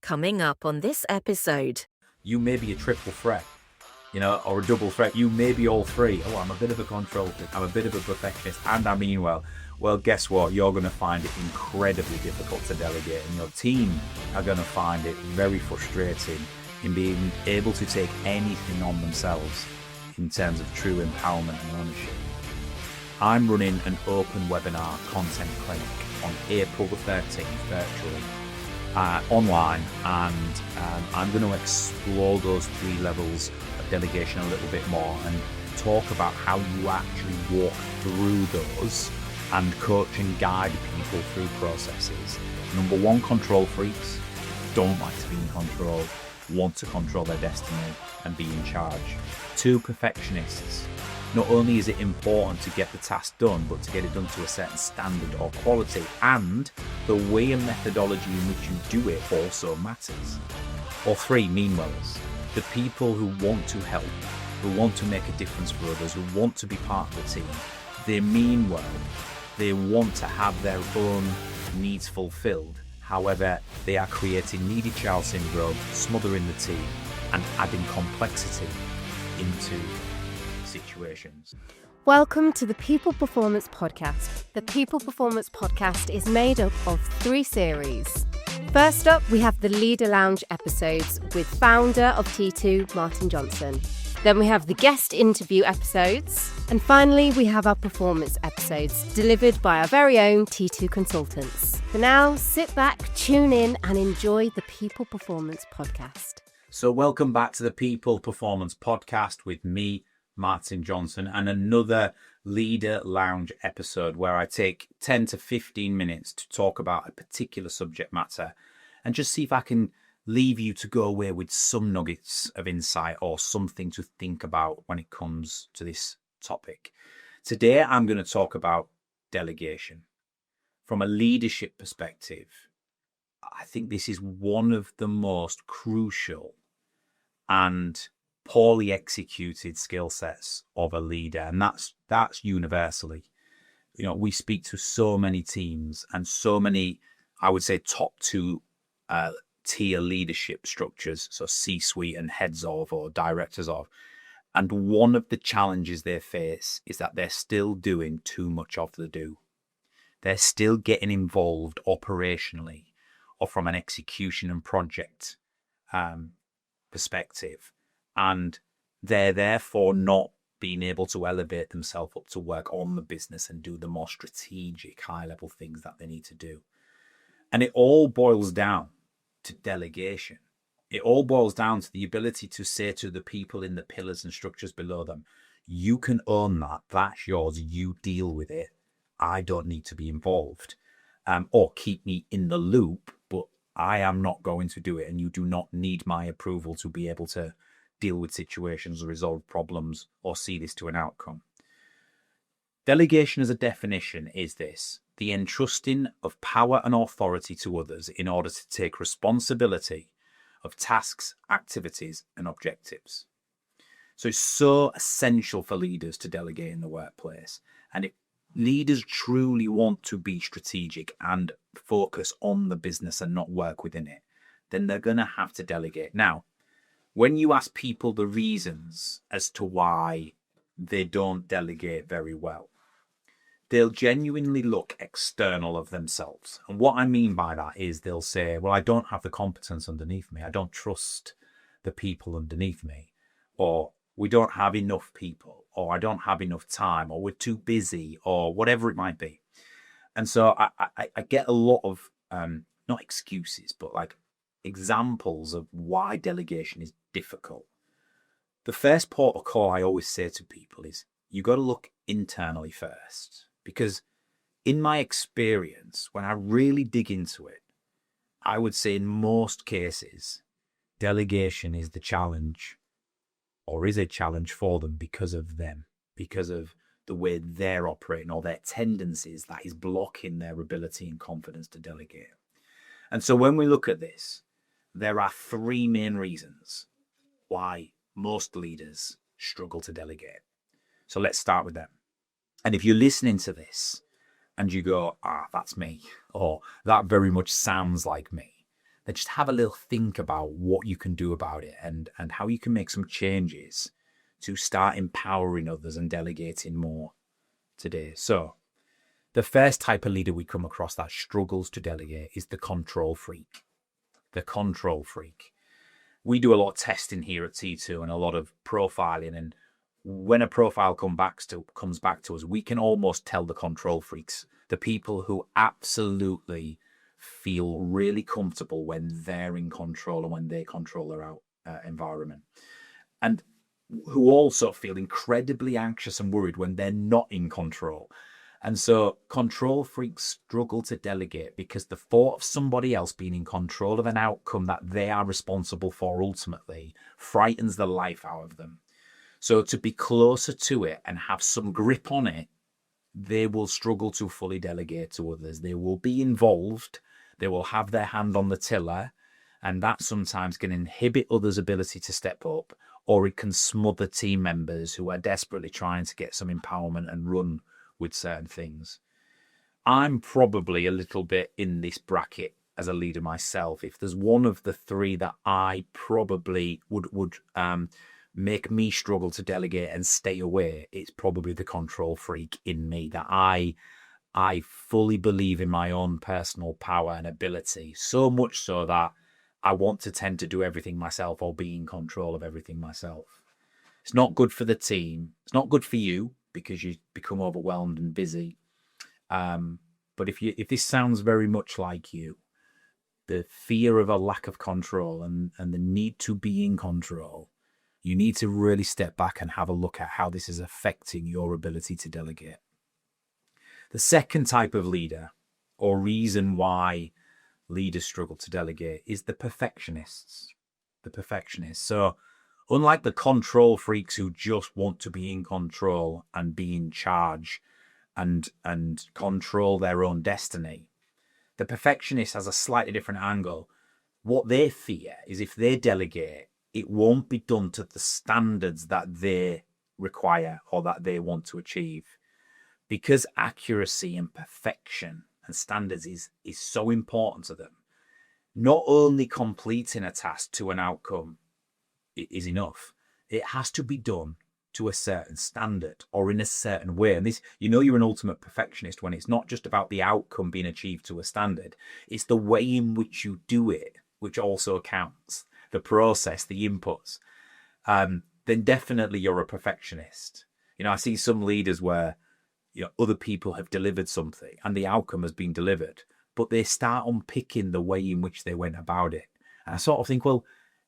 Coming up on this episode. You may be a triple threat, or a double threat. You may be all three. Oh, I'm a bit of a control freak. I'm a bit of a perfectionist, and I mean well. Well, guess what? You're going to find it incredibly difficult to delegate, and your team are going to find it very frustrating in being able to take anything on themselves in terms of true empowerment and ownership. I'm running an open webinar content clinic on April the 13th virtually, online, and I'm going to explore those three levels of delegation a little bit more and talk about how you actually walk through those and coach and guide people through processes. Number one, control freaks don't like to be in control, want to control their destiny and be in charge. Two, perfectionists. Not only is it important to get the task done, but to get it done to a certain standard or quality, and the way and methodology in which you do it also matters. Or three, meanwhilers. The people who want to help, who want to make a difference for others, who want to be part of the team. They mean well. They want to have their own needs fulfilled. However, they are creating needy child syndrome, smothering the team, and adding complexity into situations. Welcome to the People Performance Podcast. The People Performance Podcast is made up of 3 series. First up, we have the Leader Lounge episodes with founder of T2, Martin Johnson. Then we have the guest interview episodes. And finally, we have our performance episodes delivered by our very own T2 consultants. For now, sit back, tune in and enjoy the People Performance Podcast. So welcome back to the People Performance Podcast with me, Martin Johnson, and another Leader Lounge episode where I take 10 to 15 minutes to talk about a particular subject matter and just see if I can leave you to go away with some nuggets of insight or something to think about when it comes to this topic. Today, I'm going to talk about delegation. From a leadership perspective, I think this is one of the most crucial and poorly executed skill sets of a leader, and that's universally. We speak to so many teams and so many, I would say, top 2 tier leadership structures, so C-suite and heads of or directors of, and one of the challenges they face is that they're still doing too much of the do. They're still getting involved operationally or from an execution and project perspective. And they're therefore not being able to elevate themselves up to work on the business and do the more strategic, high-level things that they need to do. And it all boils down to delegation. It all boils down to the ability to say to the people in the pillars and structures below them, you can own that. That's yours. You deal with it. I don't need to be involved. Or keep me in the loop, but I am not going to do it. And you do not need my approval to be able to deal with situations, resolve problems, or see this to an outcome. Delegation as a definition is this: the entrusting of power and authority to others in order to take responsibility of tasks, activities, and objectives. So it's so essential for leaders to delegate in the workplace. And if leaders truly want to be strategic and focus on the business and not work within it, then they're going to have to delegate. Now, when you ask people the reasons as to why they don't delegate very well, they'll genuinely look external of themselves. And what I mean by that is they'll say, well, I don't have the competence underneath me. I don't trust the people underneath me. Or we don't have enough people. Or I don't have enough time. Or we're too busy. Or whatever it might be. And so I get a lot of, not excuses, but like examples of why delegation is difficult. The first port of call I always say to people is you got to look internally first, because in my experience, when I really dig into it, I would say in most cases, delegation is the challenge or is a challenge for them because of them, because of the way they're operating or their tendencies that is blocking their ability and confidence to delegate. And so when we look at this, there are 3 main reasons why most leaders struggle to delegate. So let's start with them. And if you're listening to this and you go, that's me, or that very much sounds like me, then just have a little think about what you can do about it and how you can make some changes to start empowering others and delegating more today. So the first type of leader we come across that struggles to delegate is the control freak. The control freak. We do a lot of testing here at T2 and a lot of profiling, and when a profile comes back to us, we can almost tell the control freaks, the people who absolutely feel really comfortable when they're in control and when they control their environment, and who also feel incredibly anxious and worried when they're not in control. And so control freaks struggle to delegate because the thought of somebody else being in control of an outcome that they are responsible for ultimately frightens the life out of them. So to be closer to it and have some grip on it, they will struggle to fully delegate to others. They will be involved. They will have their hand on the tiller, and that sometimes can inhibit others' ability to step up, or it can smother team members who are desperately trying to get some empowerment and run with certain things. I'm probably a little bit in this bracket as a leader myself. If there's one of the three that I probably would make me struggle to delegate and stay away, it's probably the control freak in me, that I fully believe in my own personal power and ability, so much so that I want to tend to do everything myself or be in control of everything myself. It's not good for the team. It's not good for you because you become overwhelmed and busy. But if this sounds very much like you, the fear of a lack of control and the need to be in control, you need to really step back and have a look at how this is affecting your ability to delegate. The second type of leader, or reason why leaders struggle to delegate, is the perfectionists. The perfectionists. So unlike the control freaks who just want to be in control and be in charge and control their own destiny, the perfectionist has a slightly different angle. What they fear is if they delegate, it won't be done to the standards that they require or that they want to achieve. Because accuracy and perfection and standards is so important to them, not only completing a task to an outcome is enough. It has to be done to a certain standard or in a certain way. And this, you're an ultimate perfectionist when it's not just about the outcome being achieved to a standard. It's the way in which you do it, which also counts. The process, the inputs. Then definitely you're a perfectionist. I see some leaders where other people have delivered something and the outcome has been delivered, but they start unpicking the way in which they went about it. And I sort of think, well,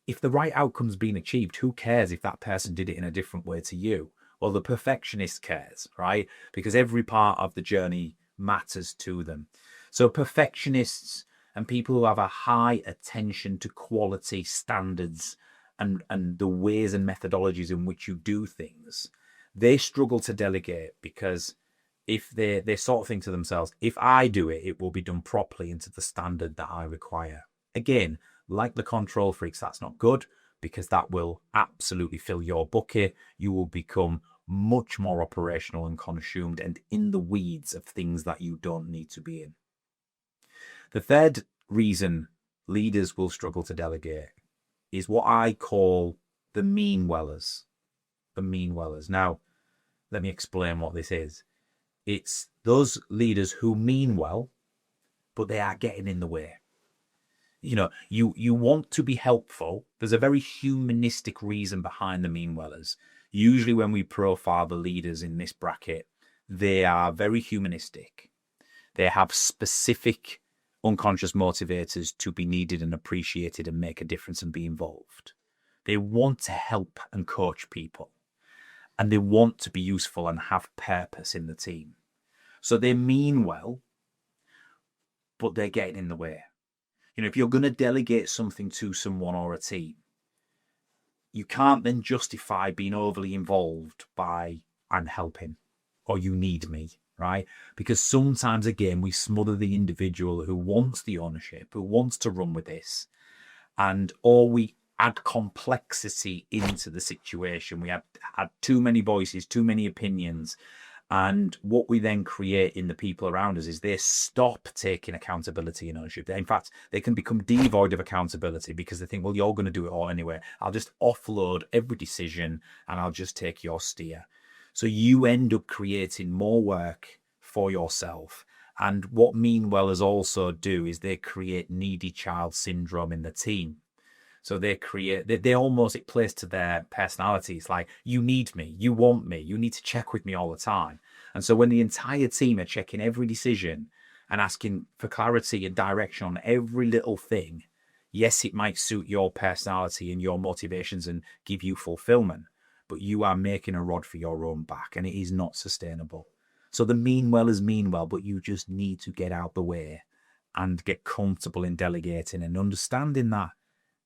if the right outcome's been achieved, who cares if that person did it in a different way to you? Well, the perfectionist cares, right? Because every part of the journey matters to them. So perfectionists and people who have a high attention to quality standards and the ways and methodologies in which you do things, they struggle to delegate because if they sort of think to themselves, if I do it, it will be done properly and to the standard that I require. Again, like the control freaks, that's not good because that will absolutely fill your bucket. You will become much more operational and consumed and in the weeds of things that you don't need to be in. The third reason leaders will struggle to delegate is what I call the mean wellers. The mean wellers. Now, let me explain what this is. It's those leaders who mean well, but they are getting in the way. You want to be helpful. There's a very humanistic reason behind the mean wellers. Usually when we profile the leaders in this bracket, they are very humanistic. They have specific unconscious motivators to be needed and appreciated and make a difference and be involved. They want to help and coach people. And they want to be useful and have purpose in the team. So they mean well, but they're getting in the way. If you're going to delegate something to someone or a team, you can't then justify being overly involved by I'm helping or you need me, right? Because sometimes, again, we smother the individual who wants the ownership, who wants to run with this, or we add complexity into the situation. We add too many voices, too many opinions, And what we then create in the people around us is they stop taking accountability and ownership. In fact, they can become devoid of accountability because they think, well, you're going to do it all anyway. I'll just offload every decision and I'll just take your steer. So you end up creating more work for yourself. And what Meanwellers also do is they create needy child syndrome in the team. So they almost, it plays to their personalities. Like, you need me, you want me, you need to check with me all the time. And so when the entire team are checking every decision and asking for clarity and direction on every little thing, yes, it might suit your personality and your motivations and give you fulfillment, but you are making a rod for your own back, and it is not sustainable. So the Meanwellers mean well, but you just need to get out the way and get comfortable in delegating and understanding that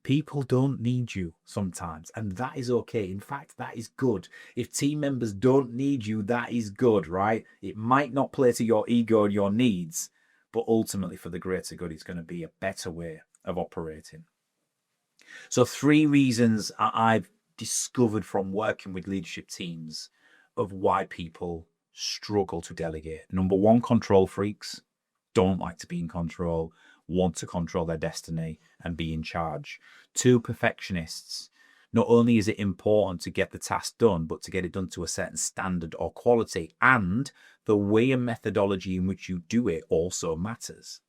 people don't need you sometimes, and that is okay. In fact, that is good. If team members don't need you, that is good, right? It might not play to your ego and your needs, but ultimately for the greater good, it's going to be a better way of operating. So 3 reasons I've discovered from working with leadership teams of why people struggle to delegate. Number 1, control freaks. Don't like to be in control, want to control their destiny and be in charge. 2, perfectionists. Not only is it important to get the task done, but to get it done to a certain standard or quality, and the way and methodology in which you do it also matters.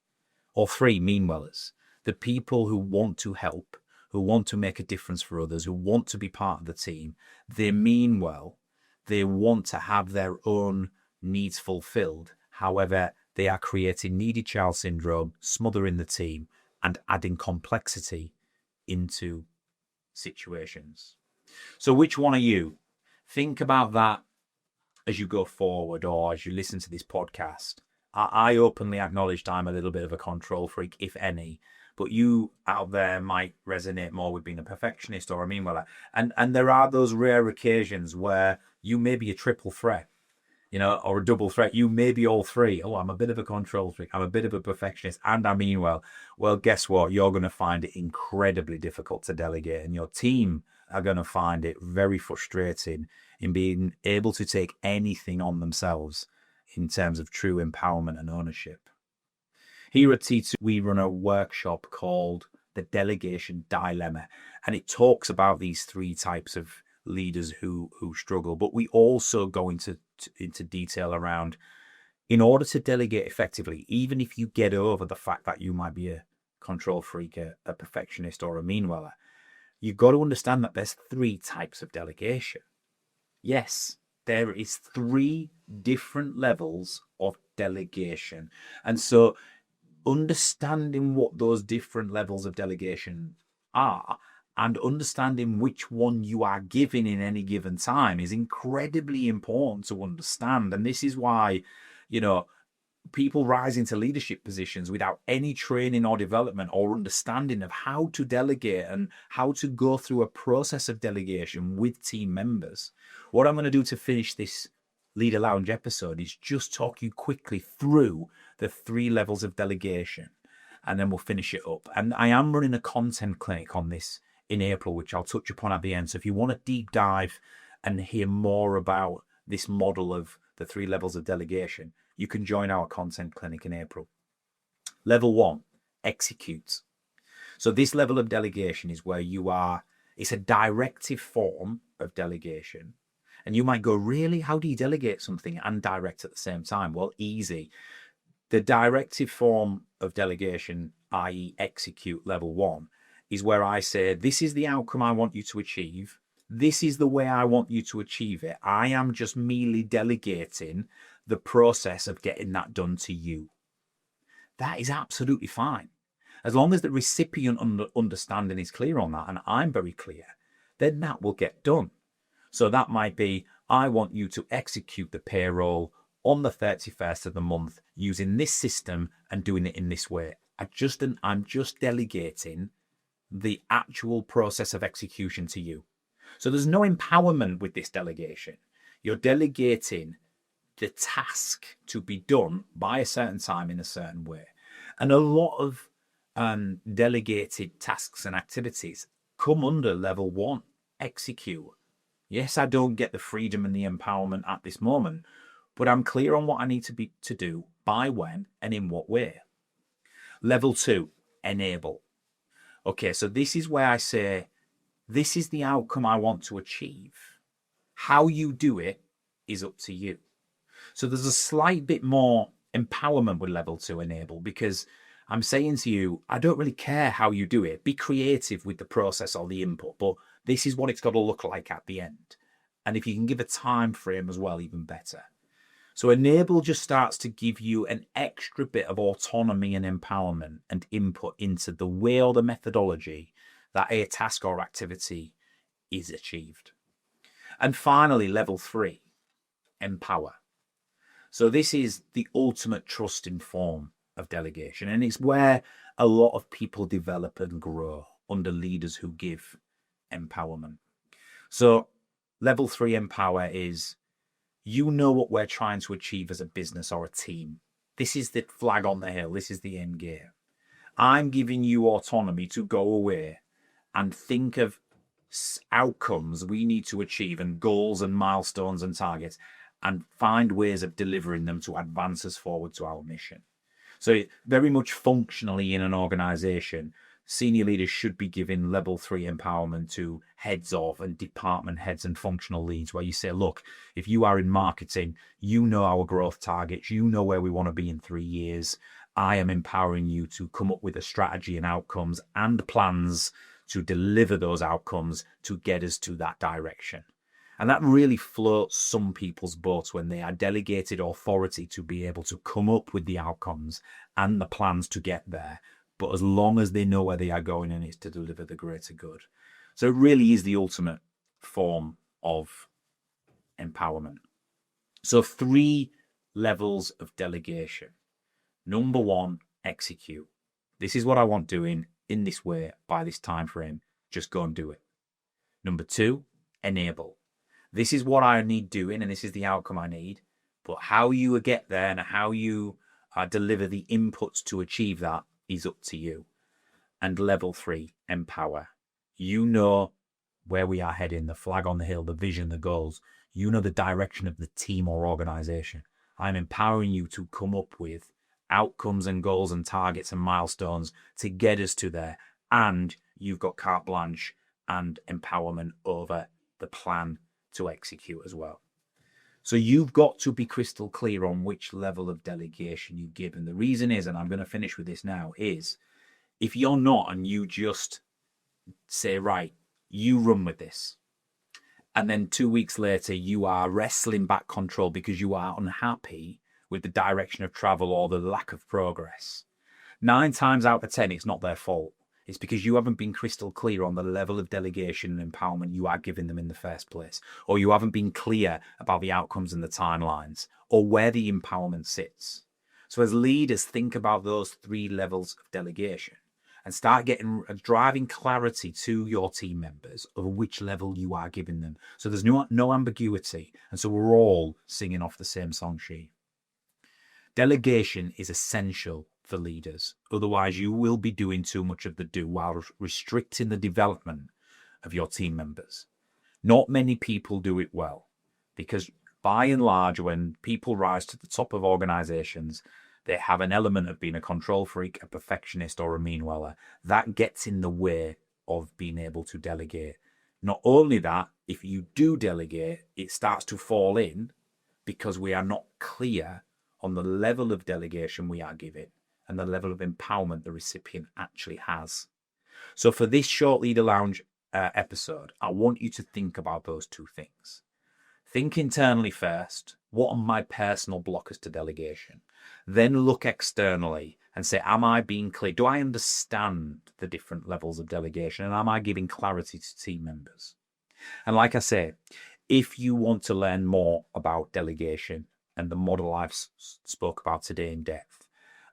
Or 3, Meanwellers. The people who want to help, who want to make a difference for others, who want to be part of the team. They mean well. They want to have their own needs fulfilled. However, they are creating needy child syndrome, smothering the team, and adding complexity into situations. So which one are you? Think about that as you go forward or as you listen to this podcast. I openly acknowledged I'm a little bit of a control freak, if any, but you out there might resonate more with being a perfectionist or a meanweller. And there are those rare occasions where you may be a triple threat, or a double threat. You may be all 3. Oh, I'm a bit of a control freak, I'm a bit of a perfectionist, and I mean well. Well, guess what? You're going to find it incredibly difficult to delegate, and your team are going to find it very frustrating in being able to take anything on themselves in terms of true empowerment and ownership. Here at T2, we run a workshop called the Delegation Dilemma, and it talks about these 3 types of leaders who struggle, but we also go into detail around, in order to delegate effectively, even if you get over the fact that you might be a control freak, a perfectionist, or a meanweller, you've got to understand that there's 3 types of delegation. Yes, there is 3 different levels of delegation. And so understanding what those different levels of delegation are and understanding which one you are giving in any given time is incredibly important to understand. And this is why, people rise into leadership positions without any training or development or understanding of how to delegate and how to go through a process of delegation with team members. What I'm going to do to finish this Leader Lounge episode is just talk you quickly through the 3 levels of delegation, and then we'll finish it up. And I am running a content clinic on this in April, which I'll touch upon at the end. So if you want to deep dive and hear more about this model of the 3 levels of delegation, you can join our content clinic in April. Level 1, execute. So this level of delegation is where it's a directive form of delegation. And you might go, really? How do you delegate something and direct at the same time? Well, easy. The directive form of delegation, i.e. execute level 1, is where I say, this is the outcome I want you to achieve. This is the way I want you to achieve it. I am just merely delegating the process of getting that done to you. That is absolutely fine. As long as the recipient understanding is clear on that, and I'm very clear, then that will get done. So that might be, I want you to execute the payroll on the 31st of the month using this system and doing it in this way. I'm just delegating the actual process of execution to you. So there's no empowerment with this delegation. You're delegating the task to be done by a certain time in a certain way. And a lot of delegated tasks and activities come under level 1, execute. Yes, I don't get the freedom and the empowerment at this moment, but I'm clear on what I need to do, by when, and in what way. Level 2, enable. Okay, so this is where I say, this is the outcome I want to achieve. How you do it is up to you. So there's a slight bit more empowerment with level 2 enable, because I'm saying to you, I don't really care how you do it. Be creative with the process or the input, but this is what it's got to look like at the end. And if you can give a time frame as well, even better. So enable just starts to give you an extra bit of autonomy and empowerment and input into the way or the methodology that a task or activity is achieved. And finally, level 3, empower. So this is the ultimate trusting form of delegation, and it's where a lot of people develop and grow under leaders who give empowerment. So level 3 empower is, you know what we're trying to achieve as a business or a team. This is the flag on the hill. This is the end game. I'm giving you autonomy to go away and think of outcomes we need to achieve and goals and milestones and targets, and find ways of delivering them to advance us forward to our mission. So very much functionally in an organization, senior leaders should be giving level 3 empowerment to heads of and department heads and functional leads, where you say, look, if you are in marketing, you know our growth targets, you know where we want to be in 3 years. I am empowering you to come up with a strategy and outcomes and plans to deliver those outcomes to get us to that direction. And that really floats some people's boats when they are delegated authority to be able to come up with the outcomes and the plans to get there. But as long as they know where they are going, and it's to deliver the greater good. So it really is the ultimate form of empowerment. So 3 levels of delegation. Number 1, execute. This is what I want doing in this way by this time frame. Just go and do it. Number 2, enable. This is what I need doing, and this is the outcome I need. But how you get there and how you deliver the inputs to achieve that is up to you. And level 3, empower. You know where we are heading, the flag on the hill, the vision, the goals. You know the direction of the team or organization. I'm empowering you to come up with outcomes and goals and targets and milestones to get us to there. And you've got carte blanche and empowerment over the plan to execute as well. So you've got to be crystal clear on which level of delegation you give. And the reason is, and I'm going to finish with this now, is if you're not and you just say, right, you run with this, and then 2 weeks later you are wrestling back control because you are unhappy with the direction of travel or the lack of progress, 9 times out of 10, it's not their fault. It's because you haven't been crystal clear on the level of delegation and empowerment you are giving them in the first place, or you haven't been clear about the outcomes and the timelines, or where the empowerment sits. So as leaders, think about those 3 levels of delegation and start driving clarity to your team members of which level you are giving them. So there's no ambiguity, and so we're all singing off the same song sheet. Delegation is essential for leaders. Otherwise, you will be doing too much of the do while restricting the development of your team members. Not many people do it well, because by and large, when people rise to the top of organizations, they have an element of being a control freak, a perfectionist, or a mean weller. That gets in the way of being able to delegate. Not only that, if you do delegate, it starts to fall in because we are not clear on the level of delegation we are giving and the level of empowerment the recipient actually has. So for this short Leader Lounge episode, I want you to think about those 2 things. Think internally first. What are my personal blockers to delegation? Then look externally and say, am I being clear? Do I understand the different levels of delegation? And am I giving clarity to team members? And like I say, if you want to learn more about delegation and the model I've spoke about today in depth,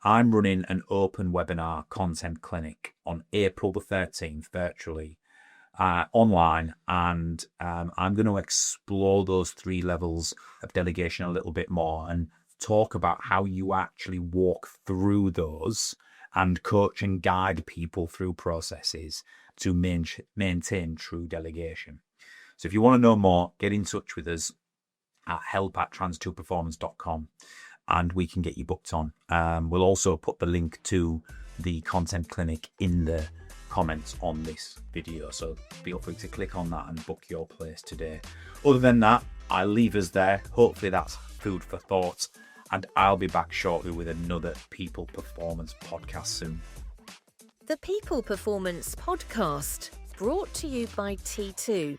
I'm running an open webinar content clinic on April the 13th virtually online, and I'm going to explore those 3 levels of delegation a little bit more and talk about how you actually walk through those and coach and guide people through processes to maintain true delegation. So if you want to know more, get in touch with us. at help@trans2performance.com, and we can get you booked on. We'll also put the link to the content clinic in the comments on this video, so feel free to click on that and book your place today. Other than that, I'll leave us there. Hopefully that's food for thought, and I'll be back shortly with another People Performance podcast soon. The People Performance Podcast, brought to you by T2.